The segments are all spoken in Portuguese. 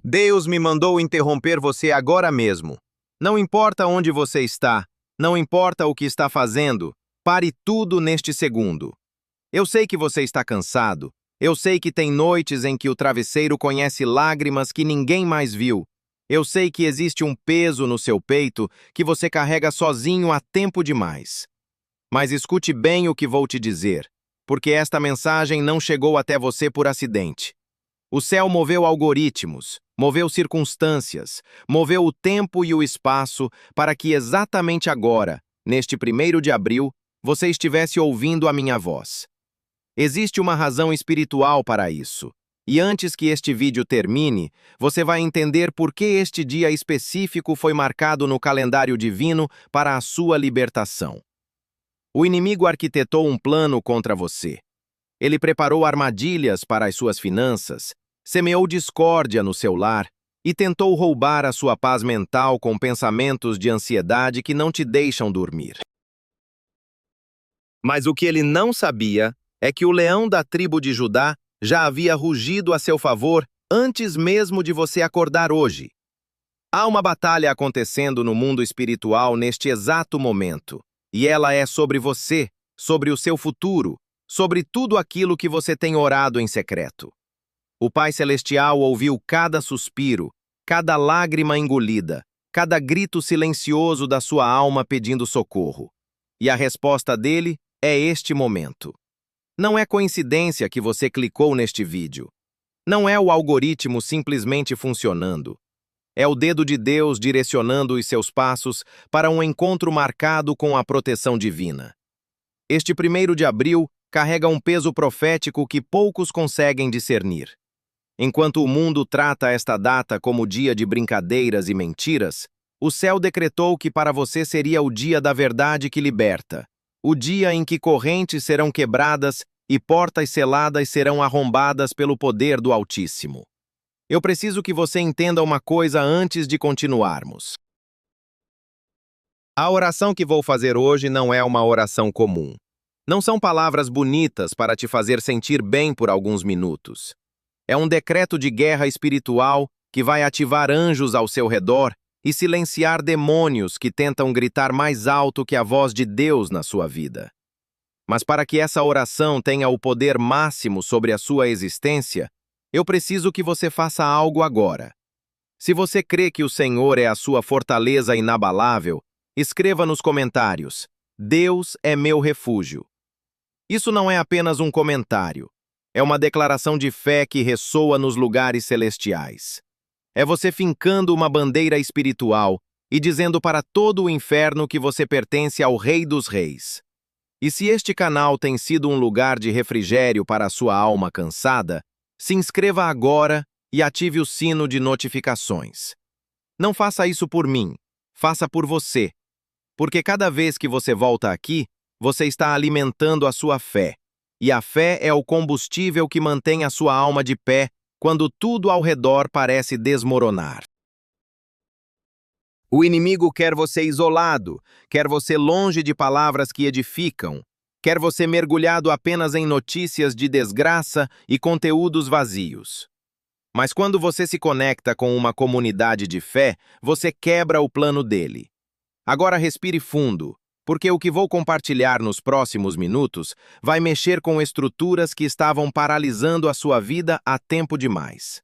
Deus me mandou interromper você agora mesmo. Não importa onde você está, não importa o que está fazendo, pare tudo neste segundo. Eu sei que você está cansado. Eu sei que tem noites em que o travesseiro conhece lágrimas que ninguém mais viu. Eu sei que existe um peso no seu peito que você carrega sozinho há tempo demais. Mas escute bem o que vou te dizer, porque esta mensagem não chegou até você por acidente. O céu moveu algoritmos, moveu circunstâncias, moveu o tempo e o espaço para que exatamente agora, neste 1º de abril, você estivesse ouvindo a minha voz. Existe uma razão espiritual para isso. E antes que este vídeo termine, você vai entender por que este dia específico foi marcado no calendário divino para a sua libertação. O inimigo arquitetou um plano contra você. Ele preparou armadilhas para as suas finanças, semeou discórdia no seu lar e tentou roubar a sua paz mental com pensamentos de ansiedade que não te deixam dormir. Mas o que ele não sabia é que o leão da tribo de Judá já havia rugido a seu favor antes mesmo de você acordar hoje. Há uma batalha acontecendo no mundo espiritual neste exato momento, e ela é sobre você, sobre o seu futuro, sobre tudo aquilo que você tem orado em secreto. O Pai Celestial ouviu cada suspiro, cada lágrima engolida, cada grito silencioso da sua alma pedindo socorro. E a resposta dele é este momento. Não é coincidência que você clicou neste vídeo. Não é o algoritmo simplesmente funcionando. É o dedo de Deus direcionando os seus passos para um encontro marcado com a proteção divina. Este 1º de abril carrega um peso profético que poucos conseguem discernir. Enquanto o mundo trata esta data como dia de brincadeiras e mentiras, o céu decretou que para você seria o dia da verdade que liberta, o dia em que correntes serão quebradas e portas seladas serão arrombadas pelo poder do Altíssimo. Eu preciso que você entenda uma coisa antes de continuarmos. A oração que vou fazer hoje não é uma oração comum. Não são palavras bonitas para te fazer sentir bem por alguns minutos. É um decreto de guerra espiritual que vai ativar anjos ao seu redor e silenciar demônios que tentam gritar mais alto que a voz de Deus na sua vida. Mas para que essa oração tenha o poder máximo sobre a sua existência, eu preciso que você faça algo agora. Se você crê que o Senhor é a sua fortaleza inabalável, escreva nos comentários: Deus é meu refúgio. Isso não é apenas um comentário. É uma declaração de fé que ressoa nos lugares celestiais. É você fincando uma bandeira espiritual e dizendo para todo o inferno que você pertence ao Rei dos Reis. E se este canal tem sido um lugar de refrigério para a sua alma cansada, se inscreva agora e ative o sino de notificações. Não faça isso por mim, faça por você. Porque cada vez que você volta aqui, você está alimentando a sua fé. E a fé é o combustível que mantém a sua alma de pé quando tudo ao redor parece desmoronar. O inimigo quer você isolado, quer você longe de palavras que edificam, quer você mergulhado apenas em notícias de desgraça e conteúdos vazios. Mas quando você se conecta com uma comunidade de fé, você quebra o plano dele. Agora respire fundo, porque o que vou compartilhar nos próximos minutos vai mexer com estruturas que estavam paralisando a sua vida há tempo demais.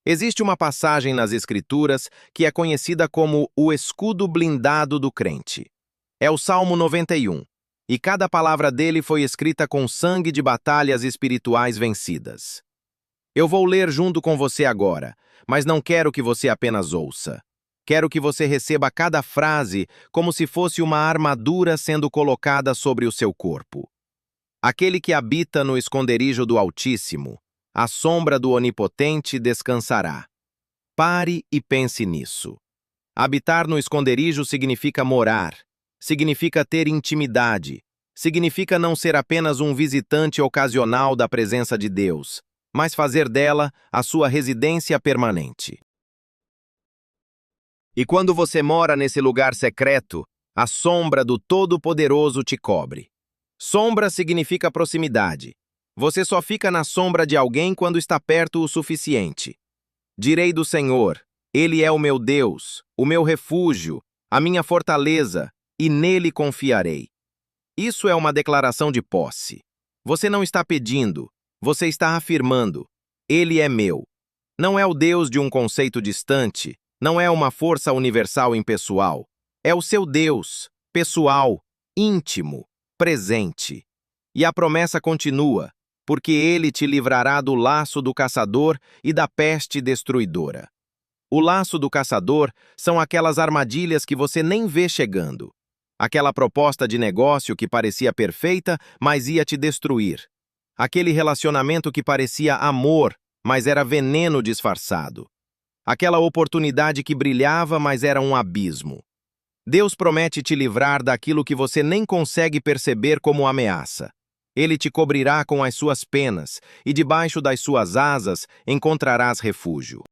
Existe uma passagem nas Escrituras que é conhecida como o escudo blindado do crente. É o Salmo 91, e cada palavra dele foi escrita com sangue de batalhas espirituais vencidas. Eu vou ler junto com você agora, mas não quero que você apenas ouça. Quero que você receba cada frase como se fosse uma armadura sendo colocada sobre o seu corpo. Aquele que habita no esconderijo do Altíssimo, à sombra do Onipotente descansará. Pare e pense nisso. Habitar no esconderijo significa morar, significa ter intimidade, significa não ser apenas um visitante ocasional da presença de Deus, mas fazer dela a sua residência permanente. E quando você mora nesse lugar secreto, a sombra do Todo-Poderoso te cobre. Sombra significa proximidade. Você só fica na sombra de alguém quando está perto o suficiente. Direi do Senhor: Ele é o meu Deus, o meu refúgio, a minha fortaleza, e nele confiarei. Isso é uma declaração de posse. Você não está pedindo, você está afirmando: Ele é meu. Não é o Deus de um conceito distante, não é uma força universal impessoal. É o seu Deus, pessoal, íntimo, presente. E a promessa continua, porque ele te livrará do laço do caçador e da peste destruidora. O laço do caçador são aquelas armadilhas que você nem vê chegando. Aquela proposta de negócio que parecia perfeita, mas ia te destruir. Aquele relacionamento que parecia amor, mas era veneno disfarçado. Aquela oportunidade que brilhava, mas era um abismo. Deus promete te livrar daquilo que você nem consegue perceber como ameaça. Ele te cobrirá com as suas penas, e debaixo das suas asas encontrarás refúgio.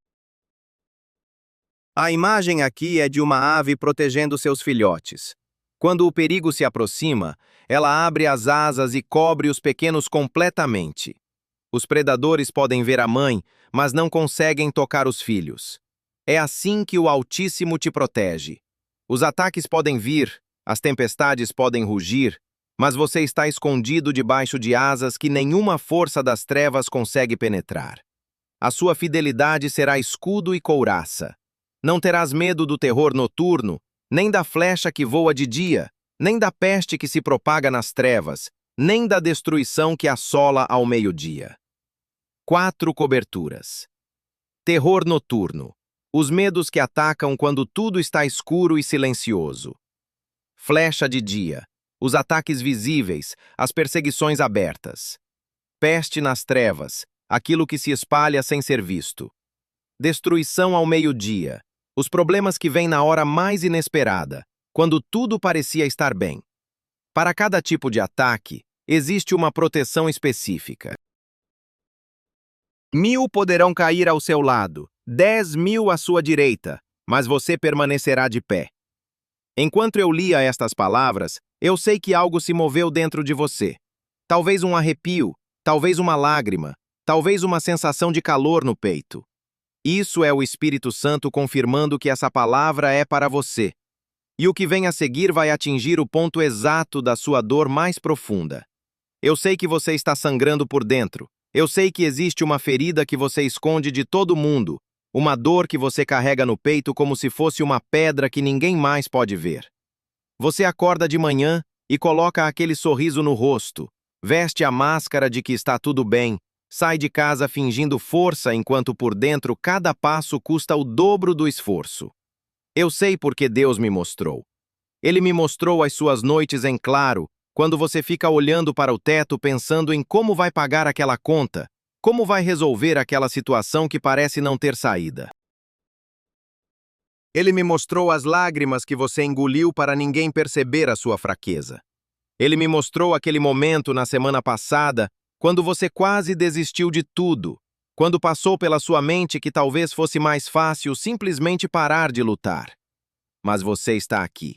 A imagem aqui é de uma ave protegendo seus filhotes. Quando o perigo se aproxima, ela abre as asas e cobre os pequenos completamente. Os predadores podem ver a mãe, mas não conseguem tocar os filhos. É assim que o Altíssimo te protege. Os ataques podem vir, as tempestades podem rugir, mas você está escondido debaixo de asas que nenhuma força das trevas consegue penetrar. A sua fidelidade será escudo e couraça. Não terás medo do terror noturno, nem da flecha que voa de dia, nem da peste que se propaga nas trevas, nem da destruição que assola ao meio-dia. 4 coberturas. Terror noturno. Os medos que atacam quando tudo está escuro e silencioso. Flecha de dia. Os ataques visíveis, as perseguições abertas. Peste nas trevas, aquilo que se espalha sem ser visto. Destruição ao meio-dia. Os problemas que vêm na hora mais inesperada, quando tudo parecia estar bem. Para cada tipo de ataque, existe uma proteção específica. 1000 poderão cair ao seu lado, 10.000 à sua direita, mas você permanecerá de pé. Enquanto eu lia estas palavras, eu sei que algo se moveu dentro de você. Talvez um arrepio, talvez uma lágrima, talvez uma sensação de calor no peito. Isso é o Espírito Santo confirmando que essa palavra é para você. E o que vem a seguir vai atingir o ponto exato da sua dor mais profunda. Eu sei que você está sangrando por dentro. Eu sei que existe uma ferida que você esconde de todo mundo, uma dor que você carrega no peito como se fosse uma pedra que ninguém mais pode ver. Você acorda de manhã e coloca aquele sorriso no rosto, veste a máscara de que está tudo bem, sai de casa fingindo força enquanto por dentro cada passo custa o dobro do esforço. Eu sei porque Deus me mostrou. Ele me mostrou as suas noites em claro, quando você fica olhando para o teto pensando em como vai pagar aquela conta, como vai resolver aquela situação que parece não ter saída. Ele me mostrou as lágrimas que você engoliu para ninguém perceber a sua fraqueza. Ele me mostrou aquele momento na semana passada, quando você quase desistiu de tudo, quando passou pela sua mente que talvez fosse mais fácil simplesmente parar de lutar. Mas você está aqui.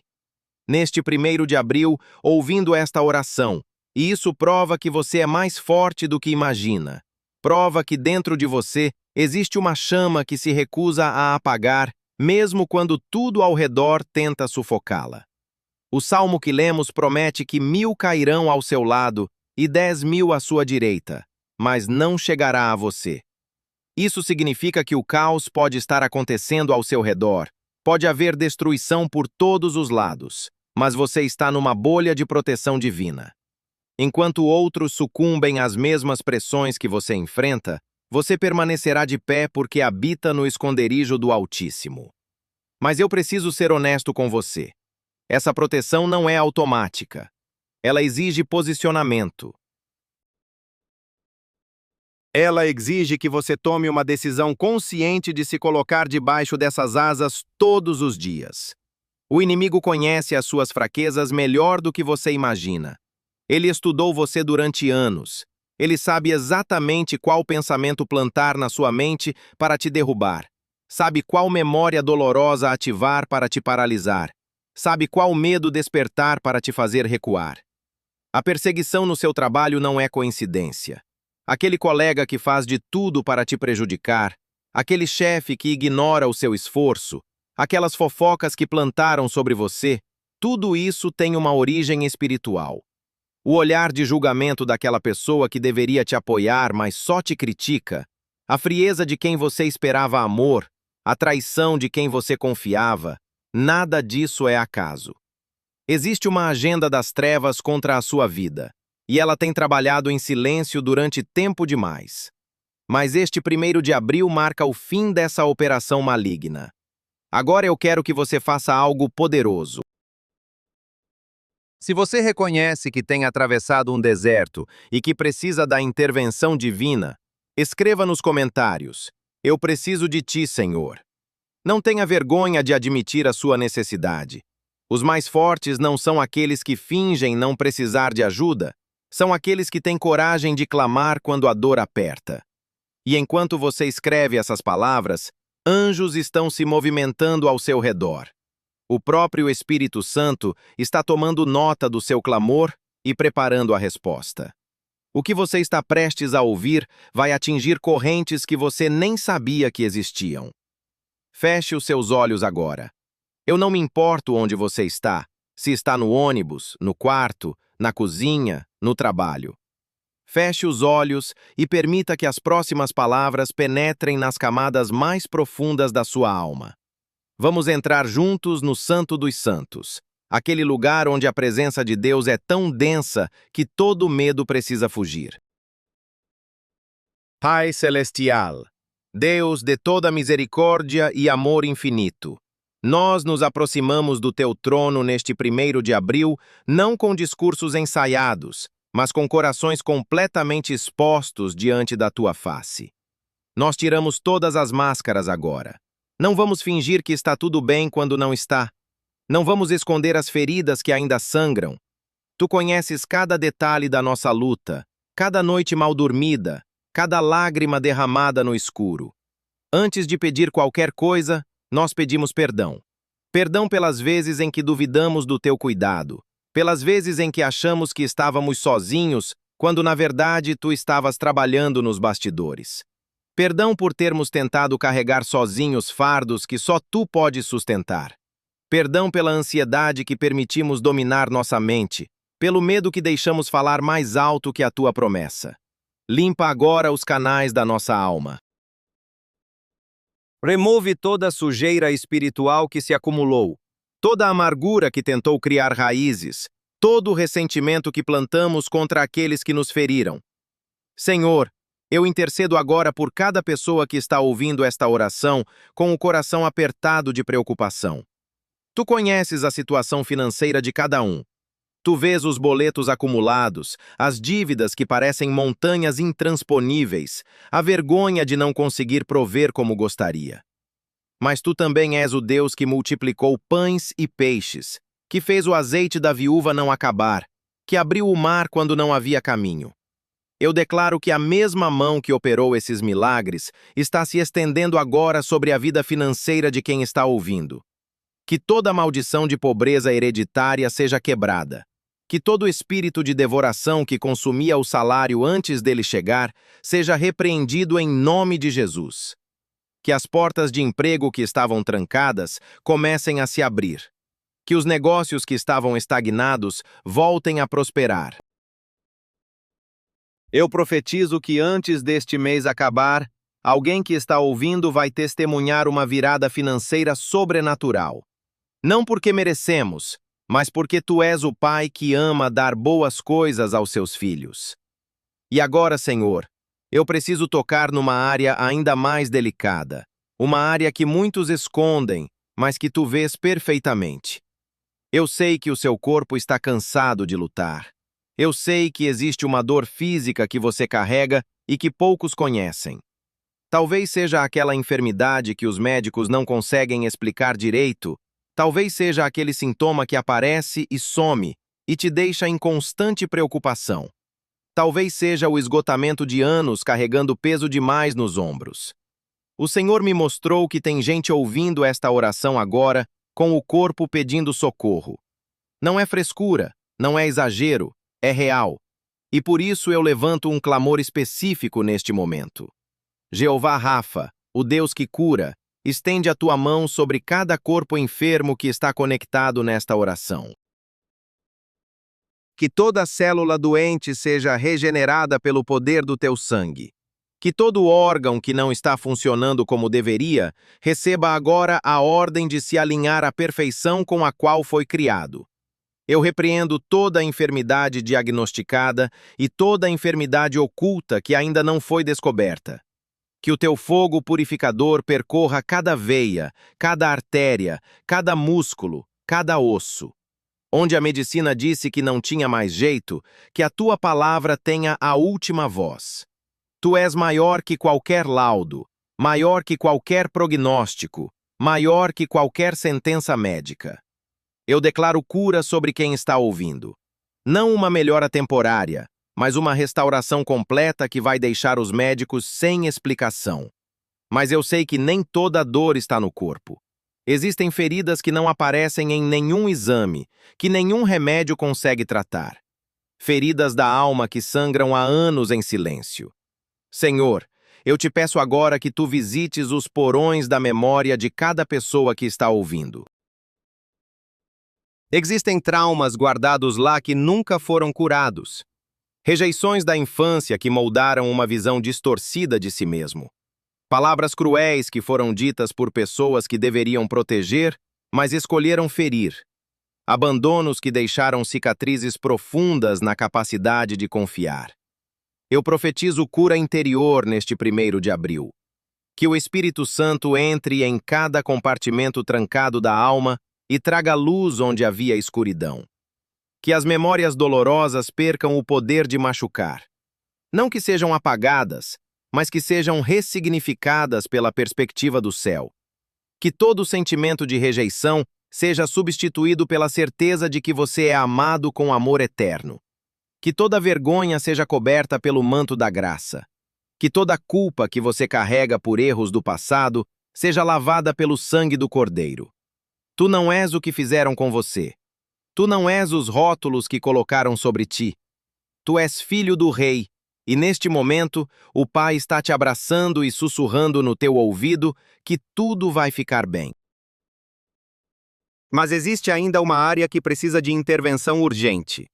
Neste 1º de abril, ouvindo esta oração, e isso prova que você é mais forte do que imagina. Prova que dentro de você existe uma chama que se recusa a apagar, mesmo quando tudo ao redor tenta sufocá-la. O salmo que lemos promete que 1000 cairão ao seu lado e 10.000 à sua direita, mas não chegará a você. Isso significa que o caos pode estar acontecendo ao seu redor, pode haver destruição por todos os lados, mas você está numa bolha de proteção divina. Enquanto outros sucumbem às mesmas pressões que você enfrenta, você permanecerá de pé porque habita no esconderijo do Altíssimo. Mas eu preciso ser honesto com você. Essa proteção não é automática. Ela exige posicionamento. Ela exige que você tome uma decisão consciente de se colocar debaixo dessas asas todos os dias. O inimigo conhece as suas fraquezas melhor do que você imagina. Ele estudou você durante anos. Ele sabe exatamente qual pensamento plantar na sua mente para te derrubar. Sabe qual memória dolorosa ativar para te paralisar. Sabe qual medo despertar para te fazer recuar. A perseguição no seu trabalho não é coincidência. Aquele colega que faz de tudo para te prejudicar, aquele chefe que ignora o seu esforço, aquelas fofocas que plantaram sobre você, tudo isso tem uma origem espiritual. O olhar de julgamento daquela pessoa que deveria te apoiar, mas só te critica, a frieza de quem você esperava amor, a traição de quem você confiava, nada disso é acaso. Existe uma agenda das trevas contra a sua vida, e ela tem trabalhado em silêncio durante tempo demais. Mas este 1º de abril marca o fim dessa operação maligna. Agora eu quero que você faça algo poderoso. Se você reconhece que tem atravessado um deserto e que precisa da intervenção divina, escreva nos comentários: "Eu preciso de ti, Senhor." Não tenha vergonha de admitir a sua necessidade. Os mais fortes não são aqueles que fingem não precisar de ajuda, são aqueles que têm coragem de clamar quando a dor aperta. E enquanto você escreve essas palavras, anjos estão se movimentando ao seu redor. O próprio Espírito Santo está tomando nota do seu clamor e preparando a resposta. O que você está prestes a ouvir vai atingir correntes que você nem sabia que existiam. Feche os seus olhos agora. Eu não me importo onde você está, se está no ônibus, no quarto, na cozinha, no trabalho. Feche os olhos e permita que as próximas palavras penetrem nas camadas mais profundas da sua alma. Vamos entrar juntos no Santo dos Santos, aquele lugar onde a presença de Deus é tão densa que todo medo precisa fugir. Pai Celestial, Deus de toda misericórdia e amor infinito, nós nos aproximamos do teu trono neste 1º de abril, não com discursos ensaiados, mas com corações completamente expostos diante da tua face. Nós tiramos todas as máscaras agora. Não vamos fingir que está tudo bem quando não está. Não vamos esconder as feridas que ainda sangram. Tu conheces cada detalhe da nossa luta, cada noite mal dormida, cada lágrima derramada no escuro. Antes de pedir qualquer coisa, nós pedimos perdão. Perdão pelas vezes em que duvidamos do teu cuidado, pelas vezes em que achamos que estávamos sozinhos, quando na verdade tu estavas trabalhando nos bastidores. Perdão por termos tentado carregar sozinhos fardos que só tu podes sustentar. Perdão pela ansiedade que permitimos dominar nossa mente, pelo medo que deixamos falar mais alto que a tua promessa. Limpa agora os canais da nossa alma. Remove toda a sujeira espiritual que se acumulou, toda a amargura que tentou criar raízes, todo o ressentimento que plantamos contra aqueles que nos feriram. Senhor, eu intercedo agora por cada pessoa que está ouvindo esta oração com o coração apertado de preocupação. Tu conheces a situação financeira de cada um. Tu vês os boletos acumulados, as dívidas que parecem montanhas intransponíveis, a vergonha de não conseguir prover como gostaria. Mas tu também és o Deus que multiplicou pães e peixes, que fez o azeite da viúva não acabar, que abriu o mar quando não havia caminho. Eu declaro que a mesma mão que operou esses milagres está se estendendo agora sobre a vida financeira de quem está ouvindo. Que toda maldição de pobreza hereditária seja quebrada. Que todo espírito de devoração que consumia o salário antes dele chegar seja repreendido em nome de Jesus. Que as portas de emprego que estavam trancadas comecem a se abrir. Que os negócios que estavam estagnados voltem a prosperar. Eu profetizo que antes deste mês acabar, alguém que está ouvindo vai testemunhar uma virada financeira sobrenatural. Não porque merecemos, mas porque tu és o Pai que ama dar boas coisas aos seus filhos. E agora, Senhor, eu preciso tocar numa área ainda mais delicada, uma área que muitos escondem, mas que tu vês perfeitamente. Eu sei que o seu corpo está cansado de lutar. Eu sei que existe uma dor física que você carrega e que poucos conhecem. Talvez seja aquela enfermidade que os médicos não conseguem explicar direito. Talvez seja aquele sintoma que aparece e some e te deixa em constante preocupação. Talvez seja o esgotamento de anos carregando peso demais nos ombros. O Senhor me mostrou que tem gente ouvindo esta oração agora com o corpo pedindo socorro. Não é frescura, não é exagero, é real. E por isso eu levanto um clamor específico neste momento. Jeová Rafa, o Deus que cura, estende a tua mão sobre cada corpo enfermo que está conectado nesta oração. Que toda célula doente seja regenerada pelo poder do teu sangue. Que todo órgão que não está funcionando como deveria receba agora a ordem de se alinhar à perfeição com a qual foi criado. Eu repreendo toda a enfermidade diagnosticada e toda a enfermidade oculta que ainda não foi descoberta. Que o teu fogo purificador percorra cada veia, cada artéria, cada músculo, cada osso. Onde a medicina disse que não tinha mais jeito, que a tua palavra tenha a última voz. Tu és maior que qualquer laudo, maior que qualquer prognóstico, maior que qualquer sentença médica. Eu declaro cura sobre quem está ouvindo. Não uma melhora temporária, mas uma restauração completa que vai deixar os médicos sem explicação. Mas eu sei que nem toda dor está no corpo. Existem feridas que não aparecem em nenhum exame, que nenhum remédio consegue tratar. Feridas da alma que sangram há anos em silêncio. Senhor, eu te peço agora que tu visites os porões da memória de cada pessoa que está ouvindo. Existem traumas guardados lá que nunca foram curados. Rejeições da infância que moldaram uma visão distorcida de si mesmo. Palavras cruéis que foram ditas por pessoas que deveriam proteger, mas escolheram ferir. Abandonos que deixaram cicatrizes profundas na capacidade de confiar. Eu profetizo cura interior neste 1º de abril. Que o Espírito Santo entre em cada compartimento trancado da alma e traga luz onde havia escuridão. Que as memórias dolorosas percam o poder de machucar. Não que sejam apagadas, mas que sejam ressignificadas pela perspectiva do céu. Que todo sentimento de rejeição seja substituído pela certeza de que você é amado com amor eterno. Que toda vergonha seja coberta pelo manto da graça. Que toda culpa que você carrega por erros do passado seja lavada pelo sangue do Cordeiro. Tu não és o que fizeram com você. Tu não és os rótulos que colocaram sobre ti. Tu és filho do Rei, e neste momento o Pai está te abraçando e sussurrando no teu ouvido que tudo vai ficar bem. Mas existe ainda uma área que precisa de intervenção urgente.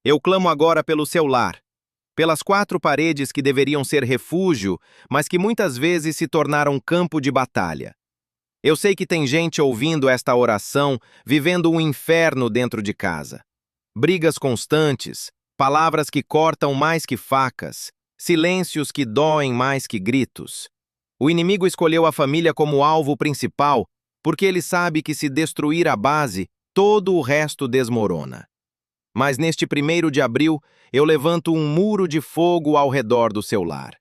Eu clamo agora pelo seu lar, pelas 4 paredes que deveriam ser refúgio, mas que muitas vezes se tornaram campo de batalha. Eu sei que tem gente ouvindo esta oração, vivendo um inferno dentro de casa. Brigas constantes, palavras que cortam mais que facas, silêncios que doem mais que gritos. O inimigo escolheu a família como alvo principal, porque ele sabe que se destruir a base, todo o resto desmorona. Mas neste 1º de abril, eu levanto um muro de fogo ao redor do seu lar.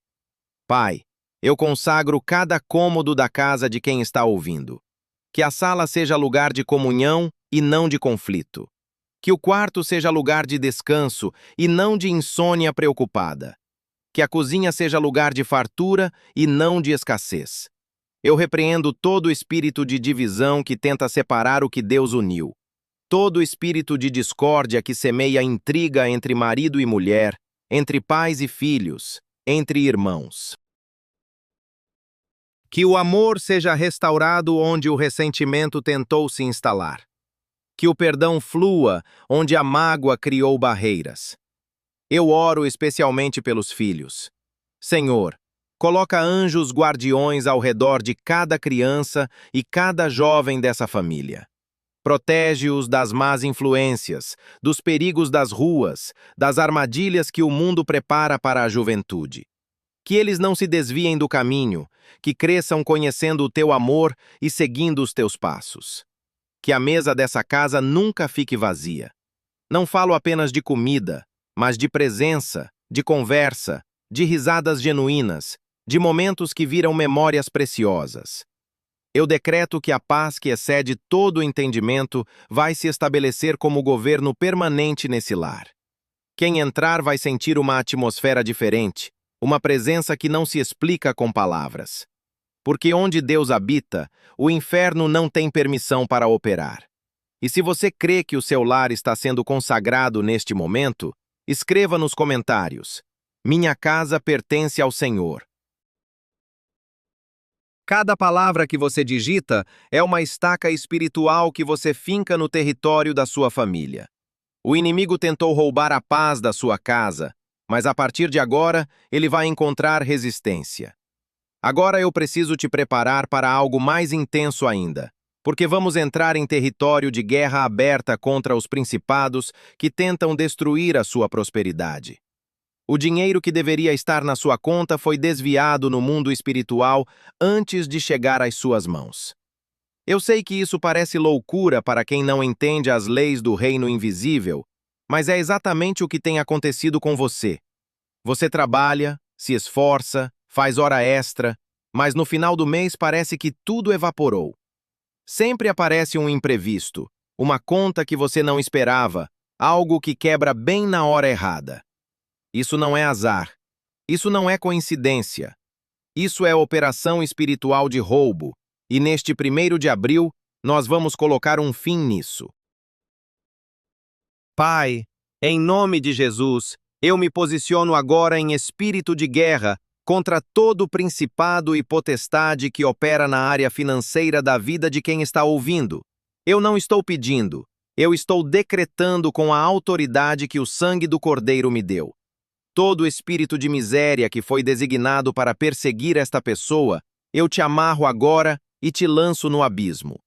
Pai, eu consagro cada cômodo da casa de quem está ouvindo. Que a sala seja lugar de comunhão e não de conflito. Que o quarto seja lugar de descanso e não de insônia preocupada. Que a cozinha seja lugar de fartura e não de escassez. Eu repreendo todo espírito de divisão que tenta separar o que Deus uniu. Todo espírito de discórdia que semeia intriga entre marido e mulher, entre pais e filhos, entre irmãos. Que o amor seja restaurado onde o ressentimento tentou se instalar. Que o perdão flua onde a mágoa criou barreiras. Eu oro especialmente pelos filhos. Senhor, coloca anjos guardiões ao redor de cada criança e cada jovem dessa família. Protege-os das más influências, dos perigos das ruas, das armadilhas que o mundo prepara para a juventude. Que eles não se desviem do caminho, que cresçam conhecendo o teu amor e seguindo os teus passos. Que a mesa dessa casa nunca fique vazia. Não falo apenas de comida, mas de presença, de conversa, de risadas genuínas, de momentos que viram memórias preciosas. Eu decreto que a paz que excede todo o entendimento vai se estabelecer como governo permanente nesse lar. Quem entrar vai sentir uma atmosfera diferente, uma presença que não se explica com palavras. Porque onde Deus habita, o inferno não tem permissão para operar. E se você crê que o seu lar está sendo consagrado neste momento, escreva nos comentários: Minha casa pertence ao Senhor. Cada palavra que você digita é uma estaca espiritual que você finca no território da sua família. O inimigo tentou roubar a paz da sua casa, mas a partir de agora ele vai encontrar resistência. Agora eu preciso te preparar para algo mais intenso ainda, porque vamos entrar em território de guerra aberta contra os principados que tentam destruir a sua prosperidade. O dinheiro que deveria estar na sua conta foi desviado no mundo espiritual antes de chegar às suas mãos. Eu sei que isso parece loucura para quem não entende as leis do reino invisível, mas é exatamente o que tem acontecido com você. Você trabalha, se esforça, faz hora extra, mas no final do mês parece que tudo evaporou. Sempre aparece um imprevisto, uma conta que você não esperava, algo que quebra bem na hora errada. Isso não é azar. Isso não é coincidência. Isso é operação espiritual de roubo, e neste 1º de abril, nós vamos colocar um fim nisso. Pai, em nome de Jesus, eu me posiciono agora em espírito de guerra contra todo principado e potestade que opera na área financeira da vida de quem está ouvindo. Eu não estou pedindo, eu estou decretando com a autoridade que o sangue do Cordeiro me deu. Todo espírito de miséria que foi designado para perseguir esta pessoa, eu te amarro agora e te lanço no abismo.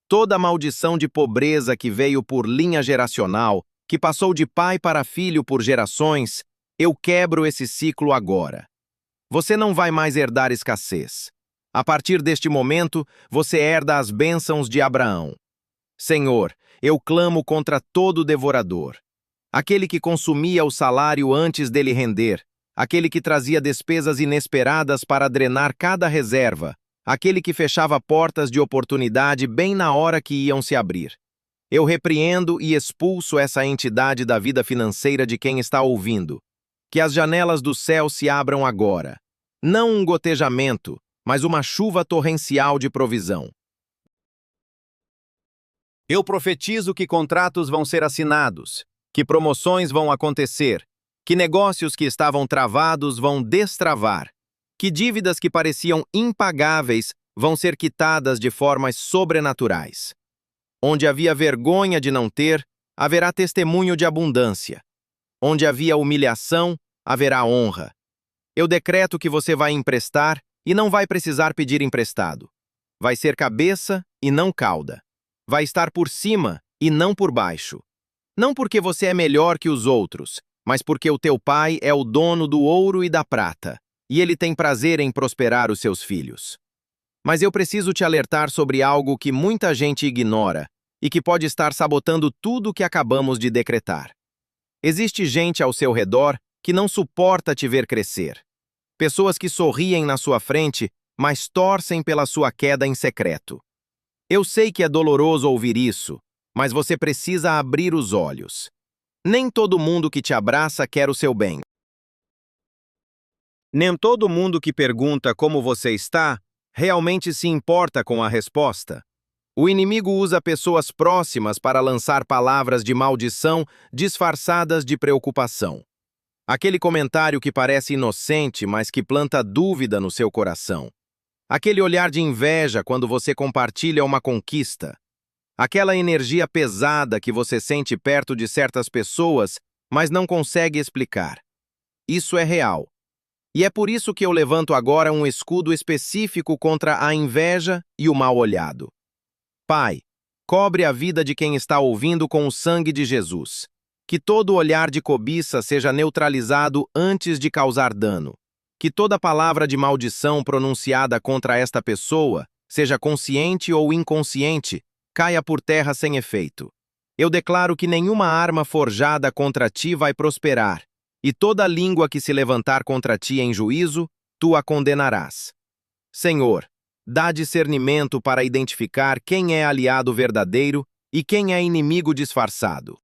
Toda maldição de pobreza que veio por linha geracional, que passou de pai para filho por gerações, eu quebro esse ciclo agora. Você não vai mais herdar escassez. A partir deste momento, você herda as bênçãos de Abraão. Senhor, eu clamo contra todo devorador. Aquele que consumia o salário antes dele render, aquele que trazia despesas inesperadas para drenar cada reserva, aquele que fechava portas de oportunidade bem na hora que iam se abrir. Eu repreendo e expulso essa entidade da vida financeira de quem está ouvindo. Que as janelas do céu se abram agora. Não um gotejamento, mas uma chuva torrencial de provisão. Eu profetizo que contratos vão ser assinados, que promoções vão acontecer, que negócios que estavam travados vão destravar, que dívidas que pareciam impagáveis vão ser quitadas de formas sobrenaturais. Onde havia vergonha de não ter, haverá testemunho de abundância. Onde havia humilhação, haverá honra. Eu decreto que você vai emprestar e não vai precisar pedir emprestado. Vai ser cabeça e não cauda. Vai estar por cima e não por baixo. Não porque você é melhor que os outros, mas porque o teu pai é o dono do ouro e da prata, e ele tem prazer em prosperar os seus filhos. Mas eu preciso te alertar sobre algo que muita gente ignora e que pode estar sabotando tudo o que acabamos de decretar. Existe gente ao seu redor que não suporta te ver crescer. Pessoas que sorriem na sua frente, mas torcem pela sua queda em secreto. Eu sei que é doloroso ouvir isso, mas você precisa abrir os olhos. Nem todo mundo que te abraça quer o seu bem. Nem todo mundo que pergunta como você está realmente se importa com a resposta. O inimigo usa pessoas próximas para lançar palavras de maldição disfarçadas de preocupação. Aquele comentário que parece inocente, mas que planta dúvida no seu coração. Aquele olhar de inveja quando você compartilha uma conquista. Aquela energia pesada que você sente perto de certas pessoas, mas não consegue explicar. Isso é real. E é por isso que eu levanto agora um escudo específico contra a inveja e o mal olhado. Pai, cobre a vida de quem está ouvindo com o sangue de Jesus. Que todo olhar de cobiça seja neutralizado antes de causar dano. Que toda palavra de maldição pronunciada contra esta pessoa, seja consciente ou inconsciente, caia por terra sem efeito. Eu declaro que nenhuma arma forjada contra ti vai prosperar, e toda língua que se levantar contra ti em juízo, tu a condenarás. Senhor, dá discernimento para identificar quem é aliado verdadeiro e quem é inimigo disfarçado.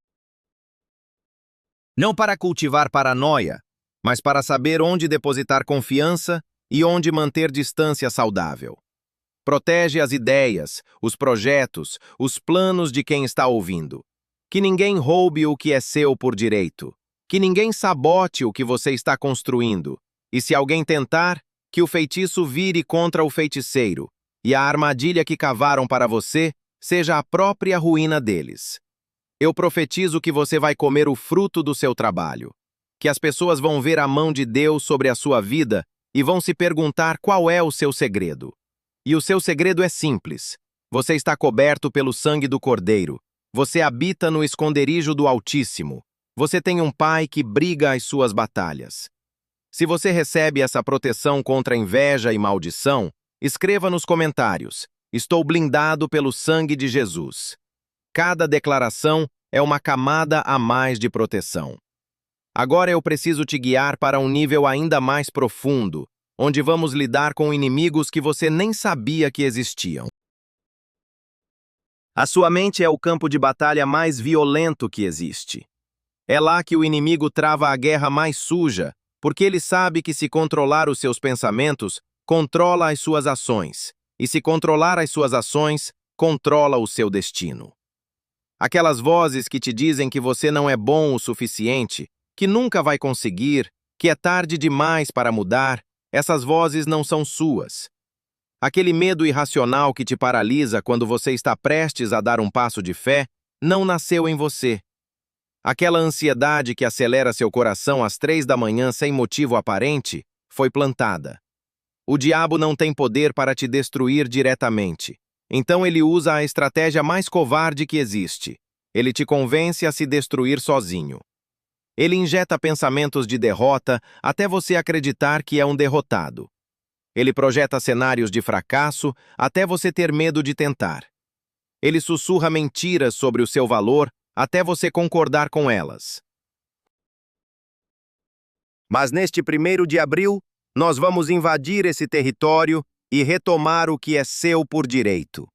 Não para cultivar paranoia, mas para saber onde depositar confiança e onde manter distância saudável. Protege as ideias, os projetos, os planos de quem está ouvindo. Que ninguém roube o que é seu por direito. Que ninguém sabote o que você está construindo. E se alguém tentar, Que o feitiço vire contra o feiticeiro, e a armadilha que cavaram para você seja a própria ruína deles. Eu profetizo que você vai comer o fruto do seu trabalho, que as pessoas vão ver a mão de Deus sobre a sua vida e vão se perguntar qual é o seu segredo. E o seu segredo é simples. Você está coberto pelo sangue do Cordeiro. Você habita no esconderijo do Altíssimo. Você tem um pai que briga as suas batalhas. Se você recebe essa proteção contra inveja e maldição, escreva nos comentários: estou blindado pelo sangue de Jesus. Cada declaração é uma camada a mais de proteção. Agora eu preciso te guiar para um nível ainda mais profundo, onde vamos lidar com inimigos que você nem sabia que existiam. A sua mente é o campo de batalha mais violento que existe. É lá que o inimigo trava a guerra mais suja, porque ele sabe que se controlar os seus pensamentos, controla as suas ações, e se controlar as suas ações, controla o seu destino. Aquelas vozes que te dizem que você não é bom o suficiente, que nunca vai conseguir, que é tarde demais para mudar, essas vozes não são suas. Aquele medo irracional que te paralisa quando você está prestes a dar um passo de fé, não nasceu em você. Aquela ansiedade que acelera seu coração às 3 da manhã sem motivo aparente, foi plantada. O diabo não tem poder para te destruir diretamente. Então ele usa a estratégia mais covarde que existe. Ele te convence a se destruir sozinho. Ele injeta pensamentos de derrota até você acreditar que é um derrotado. Ele projeta cenários de fracasso até você ter medo de tentar. Ele sussurra mentiras sobre o seu valor até você concordar com elas. Mas neste 1º de abril, nós vamos invadir esse território e retomar o que é seu por direito.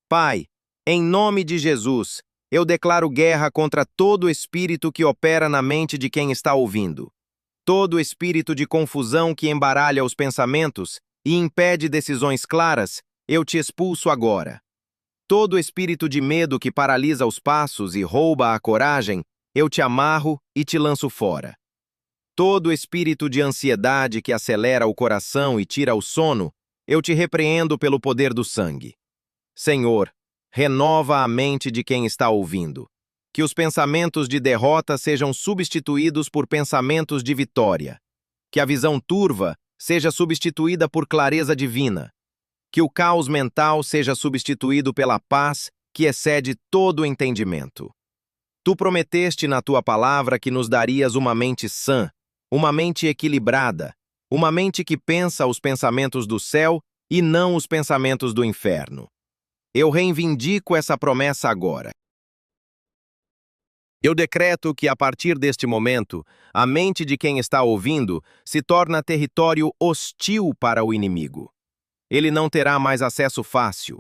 Pai, em nome de Jesus, eu declaro guerra contra todo espírito que opera na mente de quem está ouvindo. Todo espírito de confusão que embaralha os pensamentos e impede decisões claras, eu te expulso agora. Todo espírito de medo que paralisa os passos e rouba a coragem, eu te amarro e te lanço fora. Todo espírito de ansiedade que acelera o coração e tira o sono, eu te repreendo pelo poder do sangue. Senhor, renova a mente de quem está ouvindo. Que os pensamentos de derrota sejam substituídos por pensamentos de vitória. Que a visão turva seja substituída por clareza divina. Que o caos mental seja substituído pela paz que excede todo o entendimento. Tu prometeste na tua palavra que nos darias uma mente sã, uma mente equilibrada, uma mente que pensa os pensamentos do céu e não os pensamentos do inferno. Eu reivindico essa promessa agora. Eu decreto que, a partir deste momento, a mente de quem está ouvindo se torna território hostil para o inimigo. Ele não terá mais acesso fácil.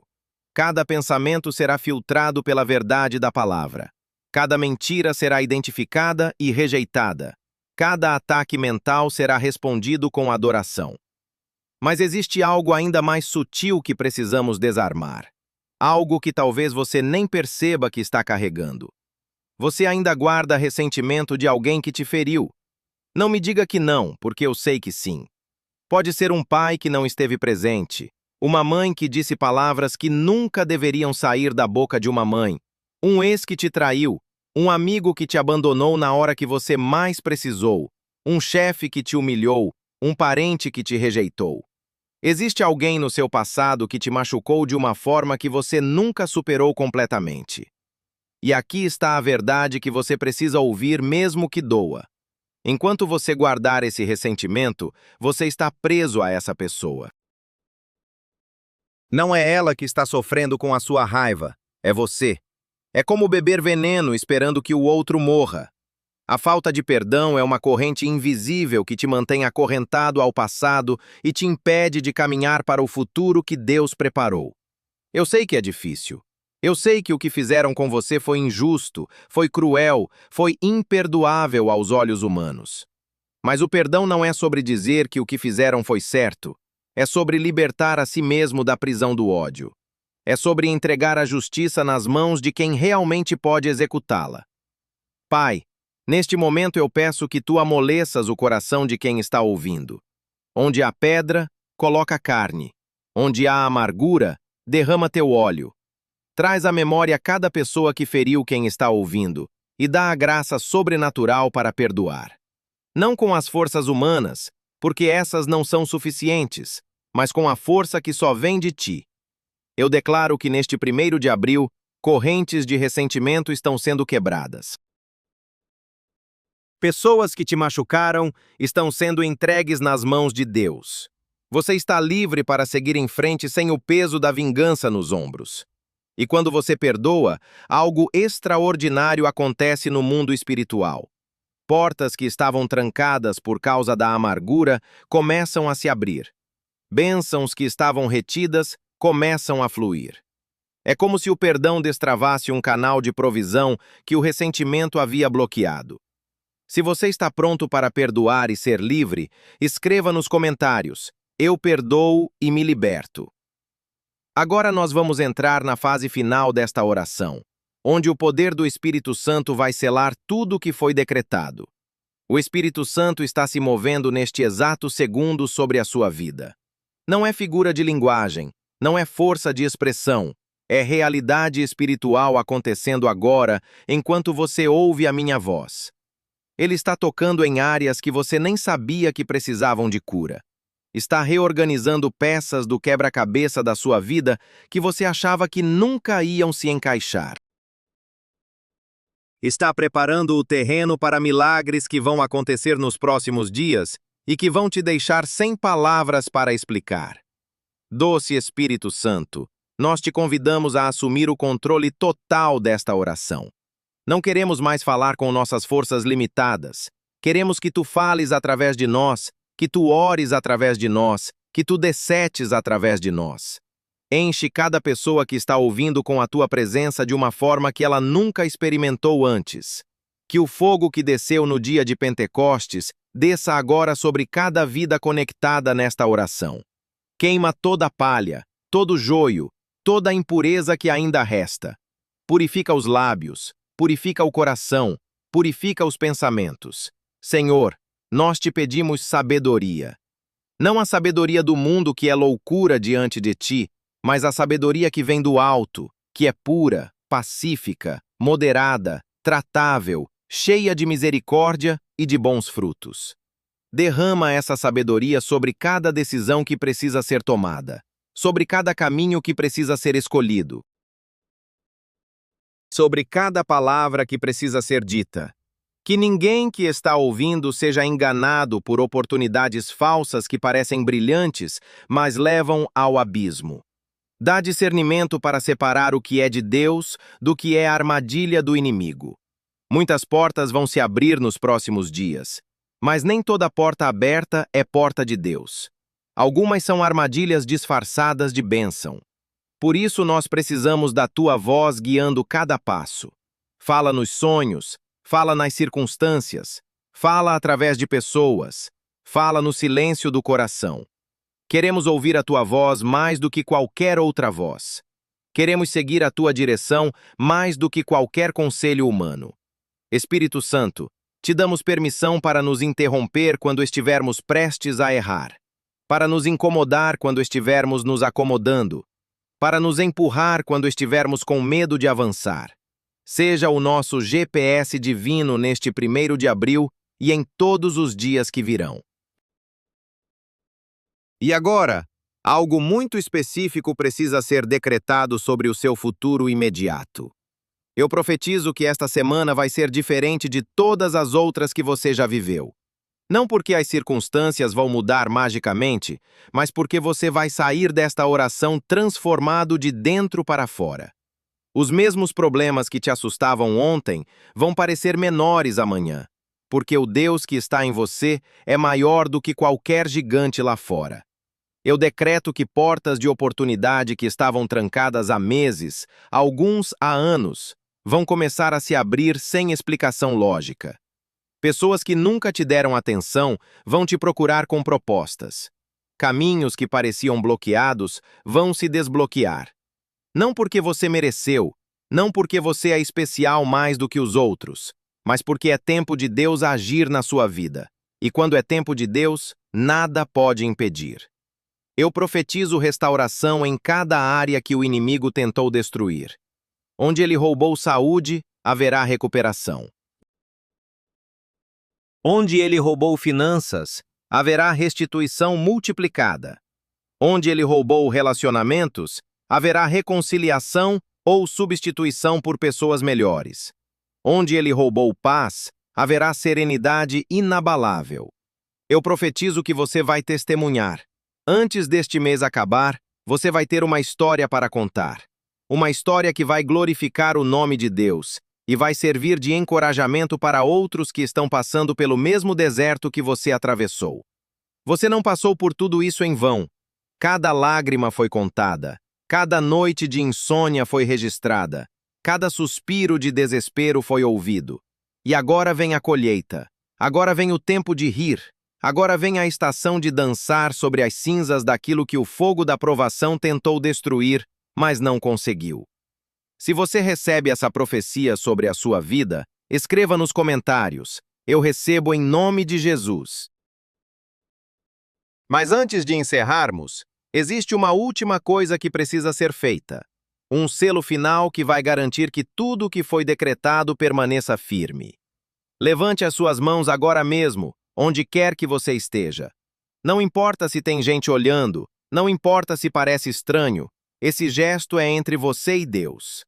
Cada pensamento será filtrado pela verdade da palavra. Cada mentira será identificada e rejeitada. Cada ataque mental será respondido com adoração. Mas existe algo ainda mais sutil que precisamos desarmar. Algo que talvez você nem perceba que está carregando. Você ainda guarda ressentimento de alguém que te feriu. Não me diga que não, porque eu sei que sim. Pode ser um pai que não esteve presente, uma mãe que disse palavras que nunca deveriam sair da boca de uma mãe, um ex que te traiu, um amigo que te abandonou na hora que você mais precisou, um chefe que te humilhou, um parente que te rejeitou. Existe alguém no seu passado que te machucou de uma forma que você nunca superou completamente. E aqui está a verdade que você precisa ouvir mesmo que doa. Enquanto você guardar esse ressentimento, você está preso a essa pessoa. Não é ela que está sofrendo com a sua raiva, é você. É como beber veneno esperando que o outro morra. A falta de perdão é uma corrente invisível que te mantém acorrentado ao passado e te impede de caminhar para o futuro que Deus preparou. Eu sei que é difícil. Eu sei que o que fizeram com você foi injusto, foi cruel, foi imperdoável aos olhos humanos. Mas o perdão não é sobre dizer que o que fizeram foi certo. É sobre libertar a si mesmo da prisão do ódio. É sobre entregar a justiça nas mãos de quem realmente pode executá-la. Pai, neste momento eu peço que tu amoleças o coração de quem está ouvindo. Onde há pedra, coloca carne. Onde há amargura, derrama teu óleo. Traz à memória cada pessoa que feriu quem está ouvindo e dá a graça sobrenatural para perdoar. Não com as forças humanas, porque essas não são suficientes, mas com a força que só vem de ti. Eu declaro que neste 1º de abril, correntes de ressentimento estão sendo quebradas. Pessoas que te machucaram estão sendo entregues nas mãos de Deus. Você está livre para seguir em frente sem o peso da vingança nos ombros. E quando você perdoa, algo extraordinário acontece no mundo espiritual. Portas que estavam trancadas por causa da amargura começam a se abrir. Bênçãos que estavam retidas começam a fluir. É como se o perdão destravasse um canal de provisão que o ressentimento havia bloqueado. Se você está pronto para perdoar e ser livre, escreva nos comentários: eu perdoo e me liberto. Agora nós vamos entrar na fase final desta oração, onde o poder do Espírito Santo vai selar tudo o que foi decretado. O Espírito Santo está se movendo neste exato segundo sobre a sua vida. Não é figura de linguagem, não é força de expressão, é realidade espiritual acontecendo agora enquanto você ouve a minha voz. Ele está tocando em áreas que você nem sabia que precisavam de cura. Está reorganizando peças do quebra-cabeça da sua vida que você achava que nunca iam se encaixar. Está preparando o terreno para milagres que vão acontecer nos próximos dias e que vão te deixar sem palavras para explicar. Doce Espírito Santo, nós te convidamos a assumir o controle total desta oração. Não queremos mais falar com nossas forças limitadas. Queremos que tu fales através de nós, que tu ores através de nós, que tu decetes através de nós. Enche cada pessoa que está ouvindo com a tua presença de uma forma que ela nunca experimentou antes. Que o fogo que desceu no dia de Pentecostes desça agora sobre cada vida conectada nesta oração. Queima toda a palha, todo o joio, toda a impureza que ainda resta. Purifica os lábios, purifica o coração, purifica os pensamentos. Senhor, nós te pedimos sabedoria. Não a sabedoria do mundo que é loucura diante de ti, mas a sabedoria que vem do alto, que é pura, pacífica, moderada, tratável, cheia de misericórdia e de bons frutos. Derrama essa sabedoria sobre cada decisão que precisa ser tomada, sobre cada caminho que precisa ser escolhido, sobre cada palavra que precisa ser dita. Que ninguém que está ouvindo seja enganado por oportunidades falsas que parecem brilhantes, mas levam ao abismo. Dá discernimento para separar o que é de Deus do que é a armadilha do inimigo. Muitas portas vão se abrir nos próximos dias, mas nem toda porta aberta é porta de Deus. Algumas são armadilhas disfarçadas de bênção. Por isso nós precisamos da tua voz guiando cada passo. Fala nos sonhos, fala nas circunstâncias, fala através de pessoas, fala no silêncio do coração. Queremos ouvir a tua voz mais do que qualquer outra voz. Queremos seguir a tua direção mais do que qualquer conselho humano. Espírito Santo, te damos permissão para nos interromper quando estivermos prestes a errar, para nos incomodar quando estivermos nos acomodando, para nos empurrar quando estivermos com medo de avançar. Seja o nosso GPS divino neste 1º de abril e em todos os dias que virão. E agora, algo muito específico precisa ser decretado sobre o seu futuro imediato. Eu profetizo que esta semana vai ser diferente de todas as outras que você já viveu. Não porque as circunstâncias vão mudar magicamente, mas porque você vai sair desta oração transformado de dentro para fora. Os mesmos problemas que te assustavam ontem vão parecer menores amanhã, porque o Deus que está em você é maior do que qualquer gigante lá fora. Eu decreto que portas de oportunidade que estavam trancadas há meses, alguns há anos, vão começar a se abrir sem explicação lógica. Pessoas que nunca te deram atenção vão te procurar com propostas. Caminhos que pareciam bloqueados vão se desbloquear. Não porque você mereceu, não porque você é especial mais do que os outros, mas porque é tempo de Deus agir na sua vida. E quando é tempo de Deus, nada pode impedir. Eu profetizo restauração em cada área que o inimigo tentou destruir. Onde ele roubou saúde, haverá recuperação. Onde ele roubou finanças, haverá restituição multiplicada. Onde ele roubou relacionamentos, haverá reconciliação ou substituição por pessoas melhores. Onde ele roubou paz, haverá serenidade inabalável. Eu profetizo que você vai testemunhar. Antes deste mês acabar, você vai ter uma história para contar. Uma história que vai glorificar o nome de Deus e vai servir de encorajamento para outros que estão passando pelo mesmo deserto que você atravessou. Você não passou por tudo isso em vão. Cada lágrima foi contada, cada noite de insônia foi registrada, cada suspiro de desespero foi ouvido. E agora vem a colheita, agora vem o tempo de rir, agora vem a estação de dançar sobre as cinzas daquilo que o fogo da provação tentou destruir, mas não conseguiu. Se você recebe essa profecia sobre a sua vida, escreva nos comentários: eu recebo em nome de Jesus. Mas antes de encerrarmos, existe uma última coisa que precisa ser feita. Um selo final que vai garantir que tudo o que foi decretado permaneça firme. Levante as suas mãos agora mesmo, onde quer que você esteja. Não importa se tem gente olhando, não importa se parece estranho, esse gesto é entre você e Deus.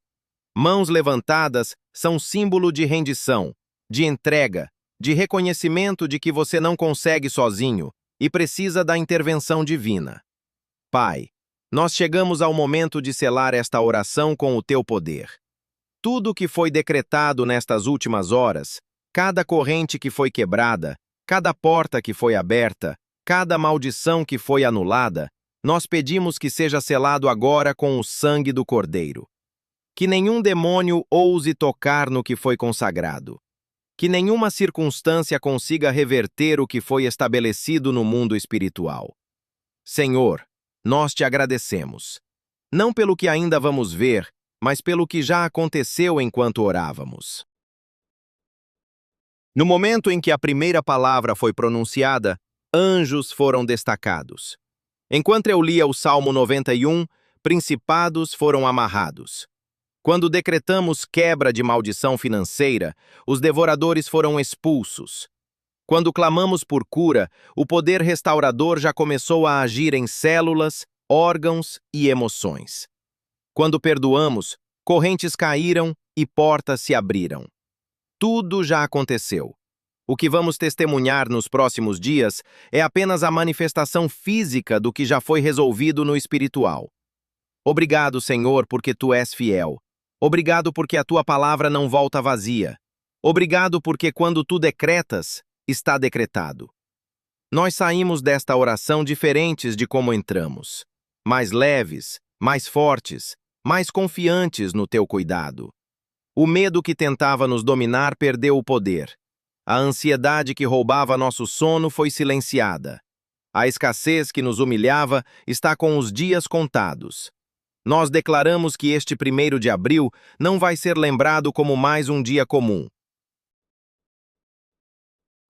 Mãos levantadas são símbolo de rendição, de entrega, de reconhecimento de que você não consegue sozinho e precisa da intervenção divina. Pai, nós chegamos ao momento de selar esta oração com o teu poder. Tudo o que foi decretado nestas últimas horas, cada corrente que foi quebrada, cada porta que foi aberta, cada maldição que foi anulada, nós pedimos que seja selado agora com o sangue do Cordeiro. Que nenhum demônio ouse tocar no que foi consagrado. Que nenhuma circunstância consiga reverter o que foi estabelecido no mundo espiritual. Senhor, nós te agradecemos. Não pelo que ainda vamos ver, mas pelo que já aconteceu enquanto orávamos. No momento em que a primeira palavra foi pronunciada, anjos foram destacados. Enquanto eu lia o Salmo 91, principados foram amarrados. Quando decretamos quebra de maldição financeira, os devoradores foram expulsos. Quando clamamos por cura, o poder restaurador já começou a agir em células, órgãos e emoções. Quando perdoamos, correntes caíram e portas se abriram. Tudo já aconteceu. O que vamos testemunhar nos próximos dias é apenas a manifestação física do que já foi resolvido no espiritual. Obrigado, Senhor, porque Tu és fiel. Obrigado porque a Tua palavra não volta vazia. Obrigado porque quando Tu decretas, está decretado. Nós saímos desta oração diferentes de como entramos. Mais leves, mais fortes, mais confiantes no Teu cuidado. O medo que tentava nos dominar perdeu o poder. A ansiedade que roubava nosso sono foi silenciada. A escassez que nos humilhava está com os dias contados. Nós declaramos que este 1º de abril não vai ser lembrado como mais um dia comum.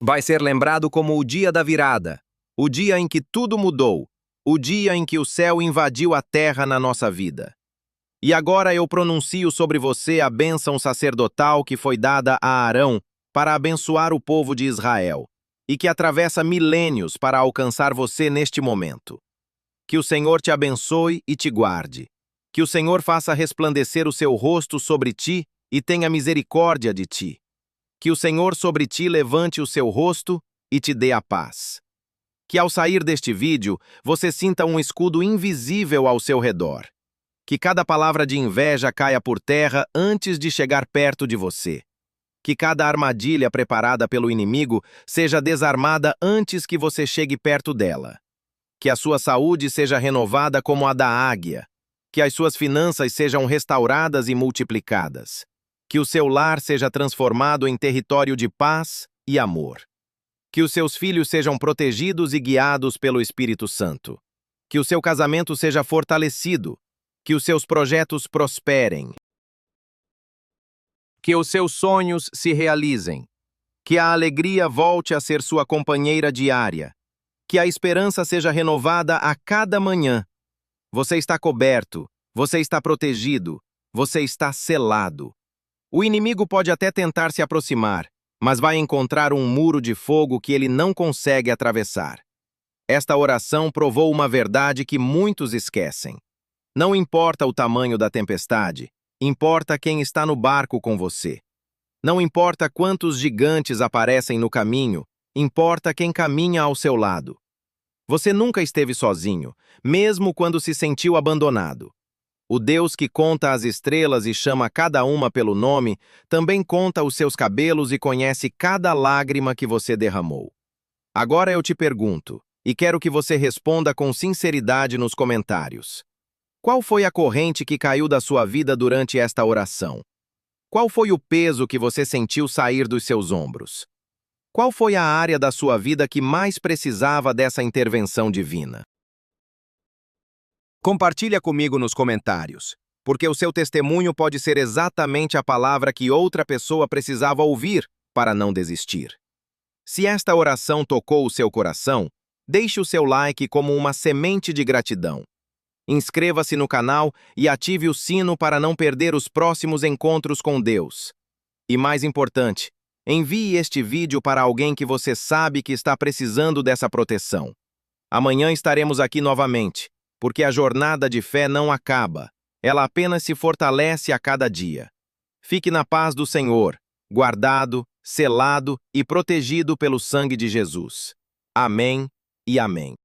Vai ser lembrado como o dia da virada, o dia em que tudo mudou, o dia em que o céu invadiu a terra na nossa vida. E agora eu pronuncio sobre você a bênção sacerdotal que foi dada a Arão para abençoar o povo de Israel, e que atravessa milênios para alcançar você neste momento. Que o Senhor te abençoe e te guarde. Que o Senhor faça resplandecer o seu rosto sobre ti e tenha misericórdia de ti. Que o Senhor sobre ti levante o seu rosto e te dê a paz. Que ao sair deste vídeo, você sinta um escudo invisível ao seu redor. Que cada palavra de inveja caia por terra antes de chegar perto de você. Que cada armadilha preparada pelo inimigo seja desarmada antes que você chegue perto dela. Que a sua saúde seja renovada como a da águia. Que as suas finanças sejam restauradas e multiplicadas. Que o seu lar seja transformado em território de paz e amor. Que os seus filhos sejam protegidos e guiados pelo Espírito Santo. Que o seu casamento seja fortalecido. Que os seus projetos prosperem. Que os seus sonhos se realizem. Que a alegria volte a ser sua companheira diária. Que a esperança seja renovada a cada manhã. Você está coberto, você está protegido, você está selado. O inimigo pode até tentar se aproximar, mas vai encontrar um muro de fogo que ele não consegue atravessar. Esta oração provou uma verdade que muitos esquecem. Não importa o tamanho da tempestade, importa quem está no barco com você. Não importa quantos gigantes aparecem no caminho, importa quem caminha ao seu lado. Você nunca esteve sozinho, mesmo quando se sentiu abandonado. O Deus que conta as estrelas e chama cada uma pelo nome, também conta os seus cabelos e conhece cada lágrima que você derramou. Agora eu te pergunto, e quero que você responda com sinceridade nos comentários. Qual foi a corrente que caiu da sua vida durante esta oração? Qual foi o peso que você sentiu sair dos seus ombros? Qual foi a área da sua vida que mais precisava dessa intervenção divina? Compartilha comigo nos comentários, porque o seu testemunho pode ser exatamente a palavra que outra pessoa precisava ouvir para não desistir. Se esta oração tocou o seu coração, deixe o seu like como uma semente de gratidão. Inscreva-se no canal e ative o sino para não perder os próximos encontros com Deus. E mais importante, envie este vídeo para alguém que você sabe que está precisando dessa proteção. Amanhã estaremos aqui novamente, porque a jornada de fé não acaba, ela apenas se fortalece a cada dia. Fique na paz do Senhor, guardado, selado e protegido pelo sangue de Jesus. Amém e amém.